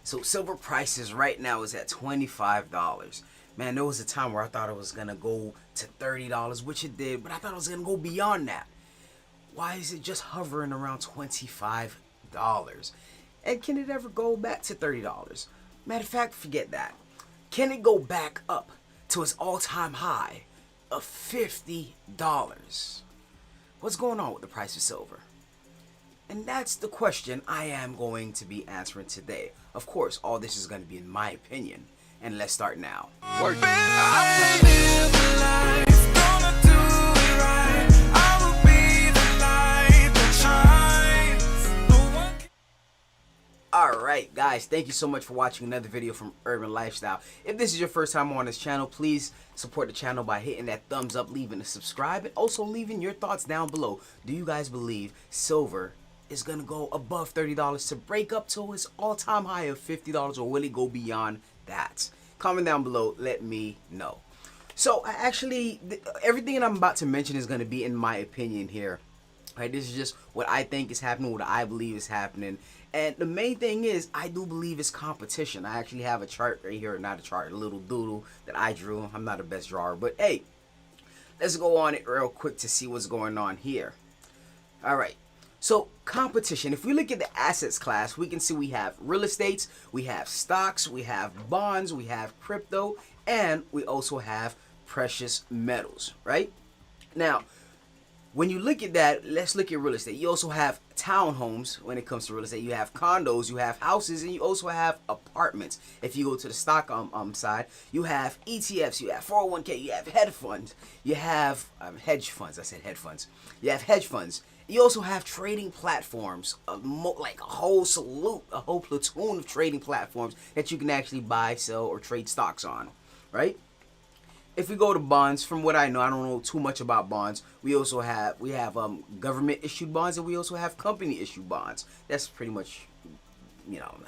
So silver prices right now is at $25. Man, there was a time where I thought it was gonna go to $30, which it did, but I thought it was gonna go beyond that. Why is it just hovering around $25? And can it ever go back to $30? Matter of fact, forget that. Can it go back up to its all-time high of $50? What's going on with the price of silver? And that's the question I am going to be answering today. Of course, all this is going to be in my opinion. And let's start now. Work. Alright guys, thank you so much for watching another video from Urban Lifestyle. If this is your first time on this channel, please support the channel by hitting that thumbs up, leaving a subscribe, and also leaving your thoughts down below. Do you guys believe silver is going to go above $30 to break up to its all-time high of $50, or will it go beyond that? Comment down below, let me know. So everything that I'm about to mention is going to be in my opinion here. Right, this is just what I think is happening, what I believe is happening. And the main thing is, I do believe it's competition. I actually have a chart right here, not a chart, a little doodle that I drew. I'm not the best drawer, but hey, let's go on it real quick to see what's going on here. All right, so competition. If we look at the assets class, we can see we have real estates, we have stocks, we have bonds, we have crypto, and we also have precious metals, right? Now, when you look at that, let's look at real estate. You also have townhomes when it comes to real estate. You have condos, you have houses, and you also have apartments. If you go to the stock side, you have ETFs, you have 401k, you have hedge funds, you have hedge funds. I said hedge funds. You have hedge funds. You also have trading platforms, like a whole platoon of trading platforms that you can actually buy, sell, or trade stocks on, right? If we go to bonds, from what I don't know too much about bonds. We have government issued bonds, and we also have company issued bonds. That's pretty much,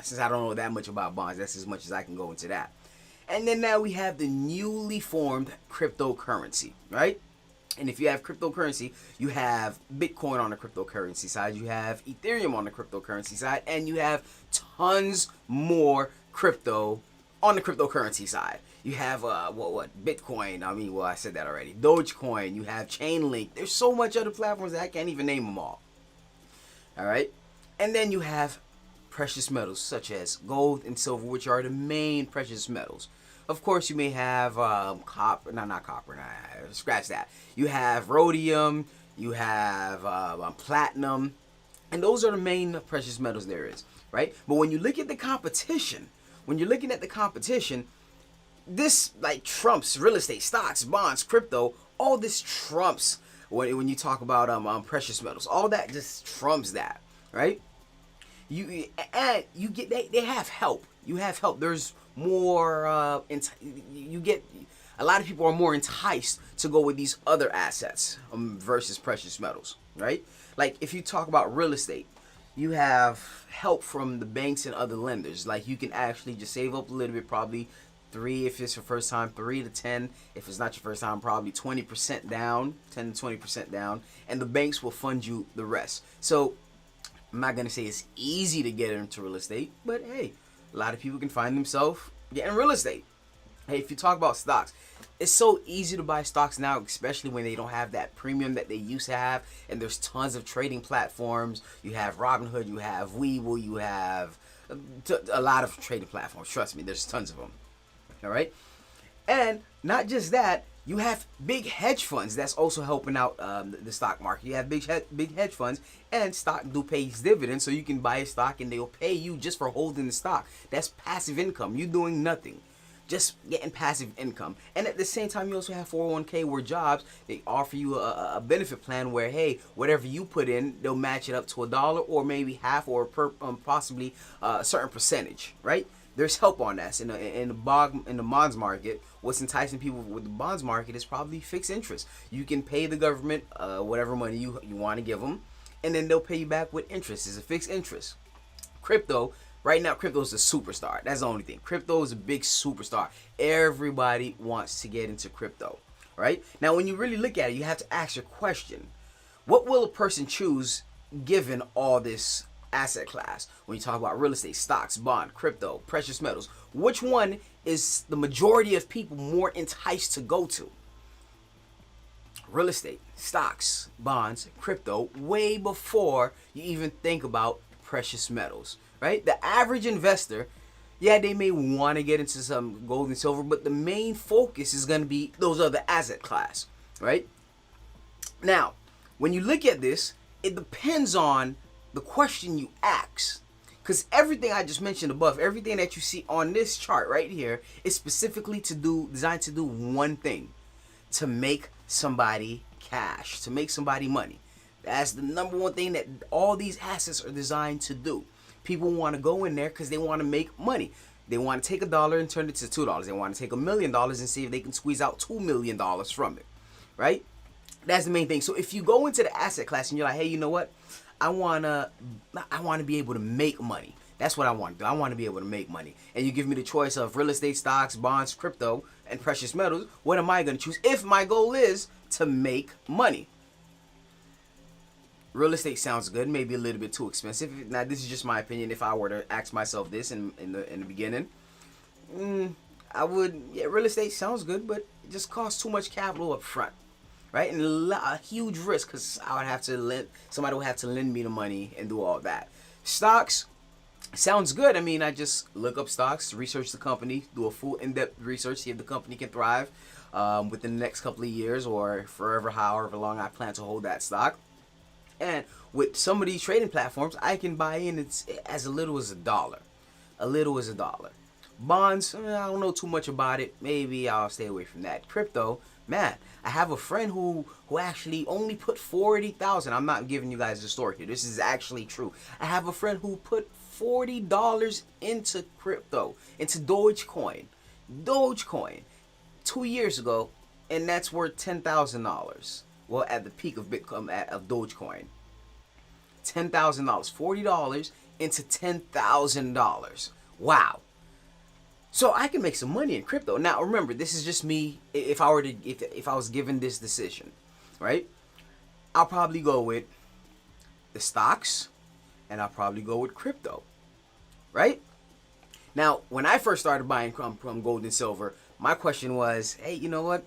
since I don't know that much about bonds, that's as much as I can go into that. And then now we have the newly formed cryptocurrency, right? And if you have cryptocurrency, you have Bitcoin on the cryptocurrency side, you have Ethereum on the cryptocurrency side, and you have tons more crypto on the cryptocurrency side. You have Bitcoin, I said that already. Dogecoin, you have Chainlink. There's so much other platforms that I can't even name them all. Alright? And then you have precious metals such as gold and silver, which are the main precious metals. Of course, you may have copper, not copper, scratch that. You have rhodium, you have platinum, and those are the main precious metals there is, right? But when you look at the competition, this like trumps real estate, stocks, bonds, crypto. All this trumps when you talk about precious metals. All that just trumps that, right? They have help. You have help. There's more. You get a lot of people are more enticed to go with these other assets versus precious metals, right? Like if you talk about real estate, you have help from the banks and other lenders. Like you can actually just save up a little bit, probably 3 if it's your first time, 3 to 10 if it's not your first time, probably 20% down, 10 to 20% down, and the banks will fund you the rest. So I'm not gonna say it's easy to get into real estate, but hey, a lot of people can find themselves getting real estate. Hey, if you talk about stocks, it's so easy to buy stocks now, especially when they don't have that premium that they used to have, and there's tons of trading platforms. You have Robinhood, you have Webull, you have a lot of trading platforms. Trust me, there's tons of them. All right, and not just that, you have big hedge funds that's also helping out the stock market. You have big hedge funds, and stock do pay dividends, so you can buy a stock and they'll pay you just for holding the stock. That's passive income. You're doing nothing, just getting passive income. And at the same time, you also have 401k where jobs, they offer you a benefit plan where, hey, whatever you put in, they'll match it up to $1 or maybe half or possibly a certain percentage, right? There's help on that. In the bonds market, what's enticing people with the bonds market is probably fixed interest. You can pay the government whatever money you want to give them, and then they'll pay you back with interest. It's a fixed interest. Crypto, right now, crypto is a superstar. That's the only thing. Crypto is a big superstar. Everybody wants to get into crypto, right? Now, when you really look at it, you have to ask your question. What will a person choose given all this asset class, when you talk about real estate, stocks, bond, crypto, precious metals, which one is the majority of people more enticed to go to? Real estate, stocks, bonds, crypto, way before you even think about precious metals, right? The average investor, yeah, they may want to get into some gold and silver, but the main focus is going to be those other asset class, right? Now, when you look at this, it depends on the question you ask. Because everything I just mentioned above, everything that you see on this chart right here is specifically designed to do one thing: to make somebody cash, to make somebody money. That's the number one thing that all these assets are designed to do. People want to go in there because they want to make money. They want to take $1 and turn it to $2. They want to take $1 million and see if they can squeeze out $2 million from it, right? That's the main thing. So if you go into the asset class and you're like, hey, you know what? I wanna be able to make money. That's what I want to do. I want to be able to make money. And you give me the choice of real estate, stocks, bonds, crypto, and precious metals. What am I going to choose if my goal is to make money? Real estate sounds good, maybe a little bit too expensive. Now, this is just my opinion. If I were to ask myself this in the beginning, I would, yeah, real estate sounds good, but it just costs too much capital up front. Right? And a huge risk, because I would have to somebody would have to lend me the money and do all that. Stocks sounds good. I mean, I just look up stocks, research the company, do a full in-depth research, see if the company can thrive within the next couple of years or forever, however long I plan to hold that stock. And with some of these trading platforms, I can buy in as little as $1. A little as $1. Bonds, I don't know too much about it. Maybe I'll stay away from that. Crypto, man, I have a friend who actually only put 40,000. I'm not giving you guys the story here. This is actually true. I have a friend who put $40 into crypto, into Dogecoin, 2 years ago, and that's worth $10,000. Well, at the peak of Bitcoin, of Dogecoin, $10,000, $40 into $10,000. Wow. So I can make some money in crypto. Now remember, this is just me. If I was given this decision, right? I'll probably go with the stocks, and I'll probably go with crypto, right? Now, when I first started buying from gold and silver, my question was, hey, you know what?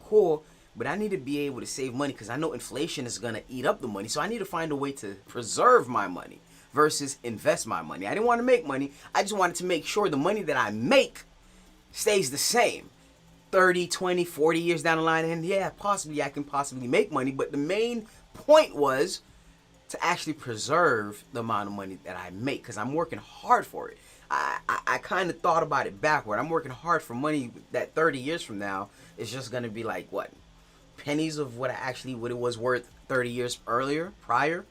Cool, but I need to be able to save money because I know inflation is gonna eat up the money. So I need to find a way to preserve my money versus invest my money. I didn't want to make money. I just wanted to make sure the money that I make stays the same 30, 20, 40 years down the line. And yeah, I can possibly make money. But the main point was to actually preserve the amount of money that I make because I'm working hard for it. I kind of thought about it backward. I'm working hard for money that 30 years from now is just going to be like, what? Pennies of what it was worth 30 years prior,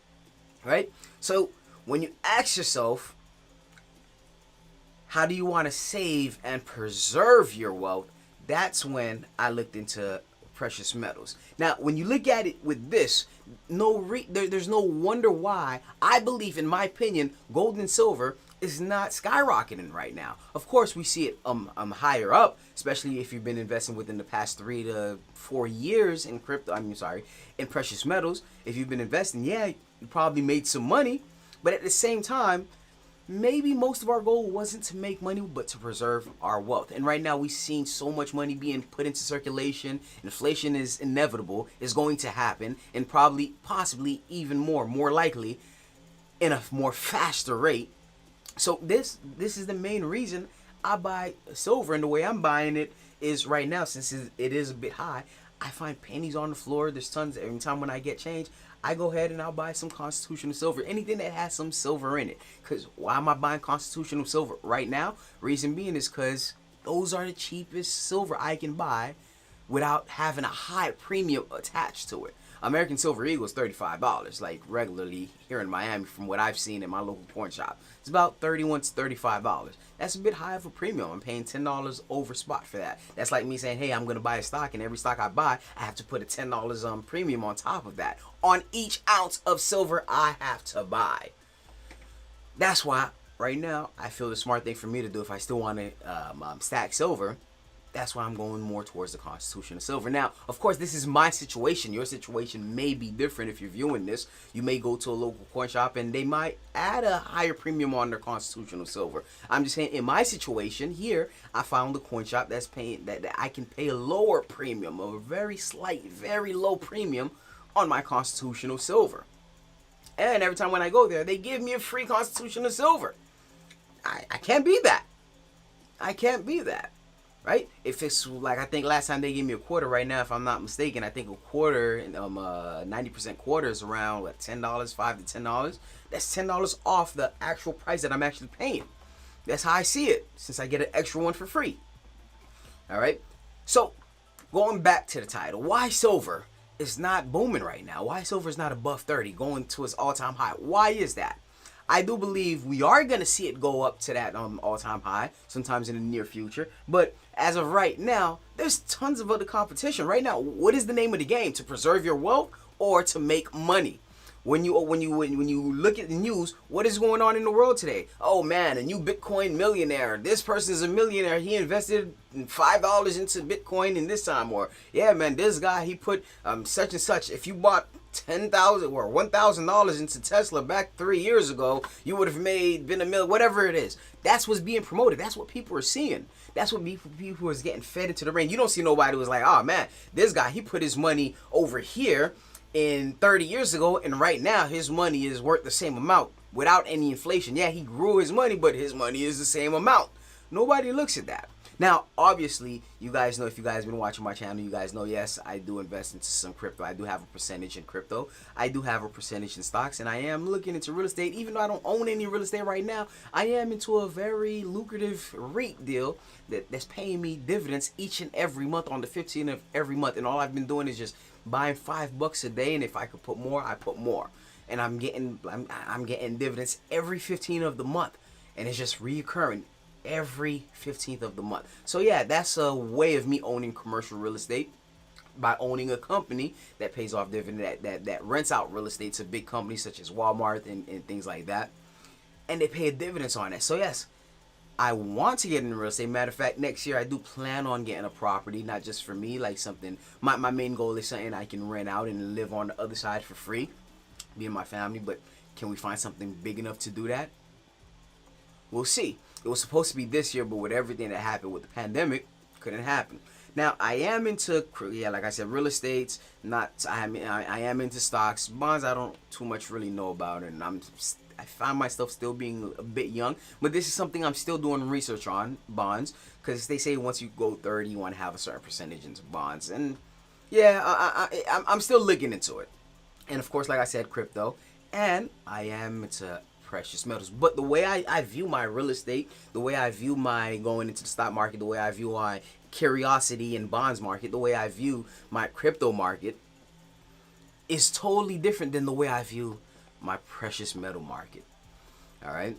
right? So when you ask yourself, how do you want to save and preserve your wealth? That's when I looked into precious metals. Now, when you look at it with this, there's no wonder why I believe, in my opinion, gold and silver is not skyrocketing right now. Of course, we see it higher up, especially if you've been investing within the past 3 to 4 years in in precious metals. If you've been investing, yeah, you probably made some money. But at the same time, maybe most of our goal wasn't to make money, but to preserve our wealth. And right now, we've seen so much money being put into circulation. Inflation is inevitable, is going to happen, and possibly even more likely, in a more faster rate. So this is the main reason I buy silver, and the way I'm buying it is right now, since it is a bit high, I find pennies on the floor. There's tons. Every time when I get change, I go ahead and I'll buy some constitutional silver, anything that has some silver in it. Because why am I buying constitutional silver right now? Reason being is because those are the cheapest silver I can buy without having a high premium attached to it. American Silver Eagle is $35, like regularly here in Miami from what I've seen in my local pawn shop. It's about $31 to $35. That's a bit high of a premium. I'm paying $10 over spot for that. That's like me saying, hey, I'm going to buy a stock, and every stock I buy, I have to put a $10 premium on top of that. On each ounce of silver I have to buy. That's why right now I feel the smart thing for me to do if I still want to stack silver That's why I'm going more towards the Constitution of Silver. Now, of course, this is my situation. Your situation may be different if you're viewing this. You may go to a local coin shop and they might add a higher premium on their Constitutional Silver. I'm just saying, in my situation here, I found a coin shop that's paying that I can pay a lower premium, a very slight, very low premium on my Constitutional Silver. And every time when I go there, they give me a free Constitutional Silver. I can't beat that. I can't beat that. Right? If it's like, I think last time they gave me a quarter. Right now, if I'm not mistaken, I think a quarter, 90% quarter is around what, $10, $5 to $10. That's $10 off the actual price that I'm actually paying. That's how I see it, since I get an extra one for free. All right. So going back to the title, why silver is not booming right now? Why silver is not above 30, going to its all-time high? Why is that? I do believe we are going to see it go up to that all-time high sometimes in the near future. But as of right now, there's tons of other competition. Right now, what is the name of the game? To preserve your wealth or to make money? When you look at the news, what is going on in the world today? Oh man, a new Bitcoin millionaire. This person is a millionaire. He invested $5 into Bitcoin in this time. Or yeah, man, this guy, he put such and such. If you bought $10,000 or $1,000 into Tesla back 3 years ago, you would have been a million, whatever it is. That's what's being promoted. That's what people are seeing. That's what people is getting fed into the brain. You don't see nobody who's like, oh man, this guy, he put his money over here in 30 years ago, and right now his money is worth the same amount without any inflation. Yeah, he grew his money, but his money is the same amount. Nobody looks at that. Now, obviously, you guys know, if you guys have been watching my channel, you guys know, yes, I do invest into some crypto. I do have a percentage in crypto. I do have a percentage in stocks, and I am looking into real estate. Even though I don't own any real estate right now, I am into a very lucrative REIT deal that's paying me dividends each and every month on the 15th of every month. And all I've been doing is just buying $5 a day, and if I could put more, I put more. And I'm getting dividends every 15th of the month, and it's just reoccurring every 15th of the month. So yeah, that's a way of me owning commercial real estate, by owning a company that pays off dividend, that rents out real estate to big companies such as Walmart and things like that, and they pay dividends on it. So yes, I want to get into real estate. Matter of fact, next year I do plan on getting a property, not just for me, like something, my main goal is something I can rent out and live on the other side for free, me and my family. But can we find something big enough to do that? We'll see. It was supposed to be this year, but with everything that happened with the pandemic, couldn't happen. Now, I am into, yeah, like I said, real estate's not, I am into stocks. Bonds, I don't too much really know about, and I find myself still being a bit young. But this is something I'm still doing research on, bonds, because they say once you go 30, you want to have a certain percentage into bonds. And yeah, I'm still looking into it. And of course, like I said, crypto, and I am into precious metals. But the way I view my real estate, the way I view my going into the stock market, the way I view my curiosity in bonds market, the way I view my crypto market is totally different than the way I view my precious metal market. All right,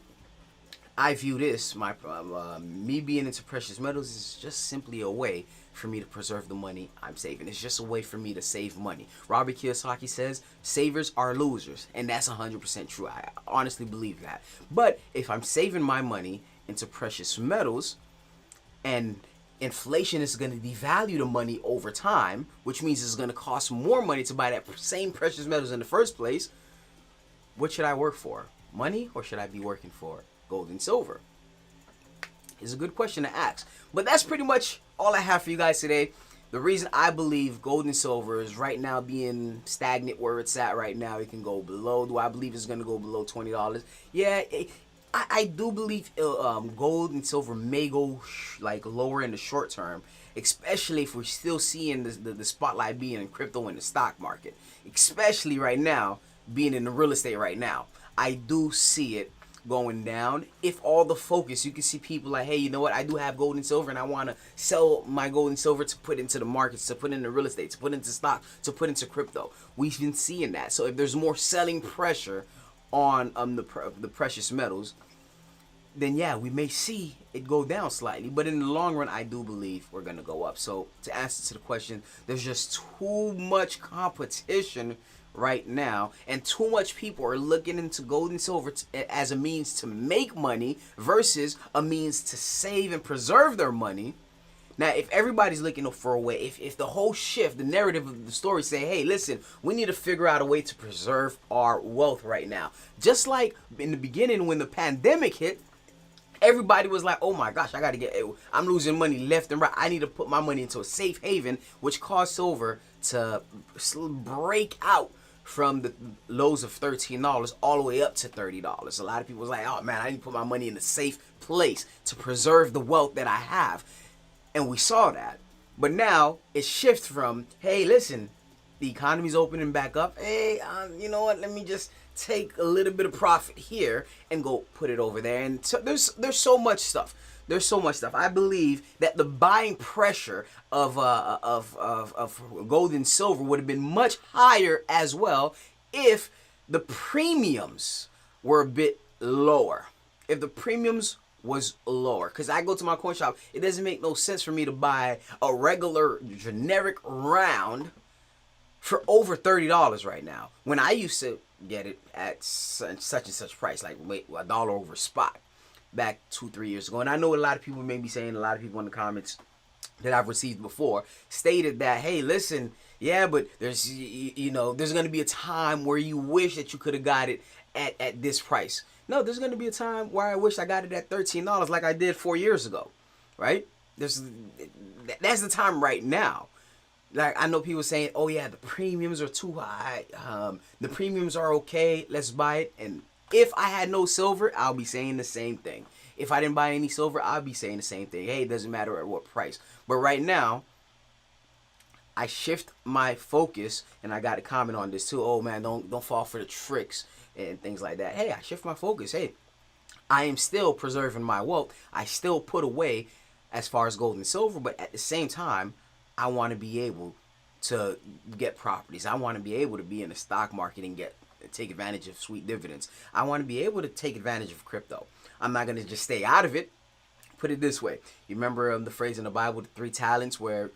I view this, me being into precious metals is just simply a way for me to preserve the money I'm saving. It's just a way for me to save money. Robert Kiyosaki says, savers are losers. And that's 100% true. I honestly believe that. But if I'm saving my money into precious metals, and inflation is going to devalue the money over time, which means it's going to cost more money to buy that same precious metals in the first place, what should I work for? Money, or should I be working for gold and silver? Is a good question to ask. But that's pretty much all I have for you guys today. The reason I believe gold and silver is right now being stagnant where it's at right now. It can go below. Do I believe it's going to go below $20? Yeah, I do believe gold and silver may go like lower in the short term, especially if we're still seeing the spotlight being in crypto and the stock market, especially right now being in the real estate right now. I do see it going down. If all the focus, you can see people like, hey, you know what, I do have gold and silver and I want to sell my gold and silver to put into the markets, to put into real estate, to put into stock, to put into crypto. We've been seeing that. So if there's more selling pressure on the precious metals, then yeah, we may see it go down slightly. But in the long run, I do believe we're going to go up. So to answer to the question, there's just too much competition right now, and too much people are looking into gold and silver as a means to make money versus a means to save and preserve their money, Now, if everybody's looking for a way, if the whole shift, the narrative of the story say, hey, listen, we need to figure out a way to preserve our wealth right now. Just like in the beginning when the pandemic hit, everybody was like, oh my gosh, I'm losing money left and right. I need to put my money into a safe haven, which caused silver to break out from the lows of $13 all the way up to $30. A lot of people was like, oh man, I need to put my money in a safe place to preserve the wealth that I have. And we saw that. But now it shifts from, hey, listen, the economy's opening back up. Hey, you know what? Let me just take a little bit of profit here and go put it over there. And so there's so much stuff. There's so much stuff. I believe that the buying pressure of gold and silver would have been much higher as well if the premiums were a bit lower. If the premiums was lower, because I go to my coin shop, it doesn't make no sense for me to buy a regular generic round for over $30 right now, when I used to get it at such and such price, like $1 over spot back 2-3 years ago. And I know a lot of people may be saying, a lot of people in the comments that I've received before stated that, hey, listen, yeah, but there's there's going to be a time where you wish that you could have got it at this price. No, there's going to be a time where I wish I got it at $13 like I did 4 years ago, right? That's the time right now. Like, I know people saying, oh yeah, the premiums are too high. The premiums are okay. Let's buy it. And if I had no silver, I'll be saying the same thing. If I didn't buy any silver, I'll be saying the same thing. Hey, it doesn't matter at what price. But right now, I shift my focus, and I got a comment on this too. Oh man, don't fall for the tricks and things like that. Hey, I shift my focus. Hey, I am still preserving my wealth. I still put away as far as gold and silver, but at the same time, I want to be able to get properties. I want to be able to be in the stock market and take advantage of sweet dividends. I want to be able to take advantage of crypto. I'm not going to just stay out of it. Put it this way. You remember the phrase in the Bible, the 3 talents, where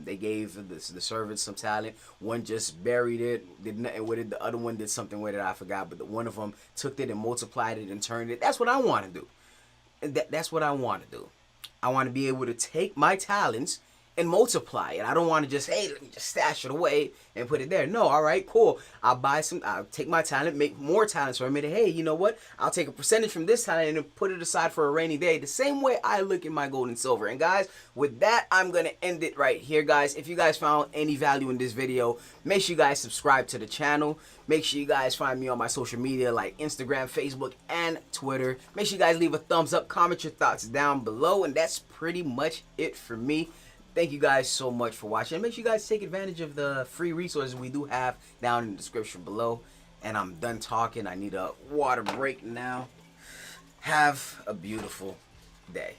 they gave the servants some talent. One just buried it, did nothing with it. The other one did something with it, I forgot. But one of them took it and multiplied it and turned it. That's what I want to do. That's what I want to do. I want to be able to take my talents and multiply it. I don't want to just, hey, let me just stash it away and put it there. No, all right, cool. I'll take my talent, make more talents for a minute. Hey, you know what? I'll take a percentage from this talent and put it aside for a rainy day. The same way I look at my gold and silver. And guys, with that, I'm going to end it right here, guys. If you guys found any value in this video, make sure you guys subscribe to the channel. Make sure you guys find me on my social media like Instagram, Facebook, and Twitter. Make sure you guys leave a thumbs up, comment your thoughts down below. And that's pretty much it for me. Thank you guys so much for watching. Make sure you guys take advantage of the free resources we do have down in the description below. And I'm done talking. I need a water break now. Have a beautiful day.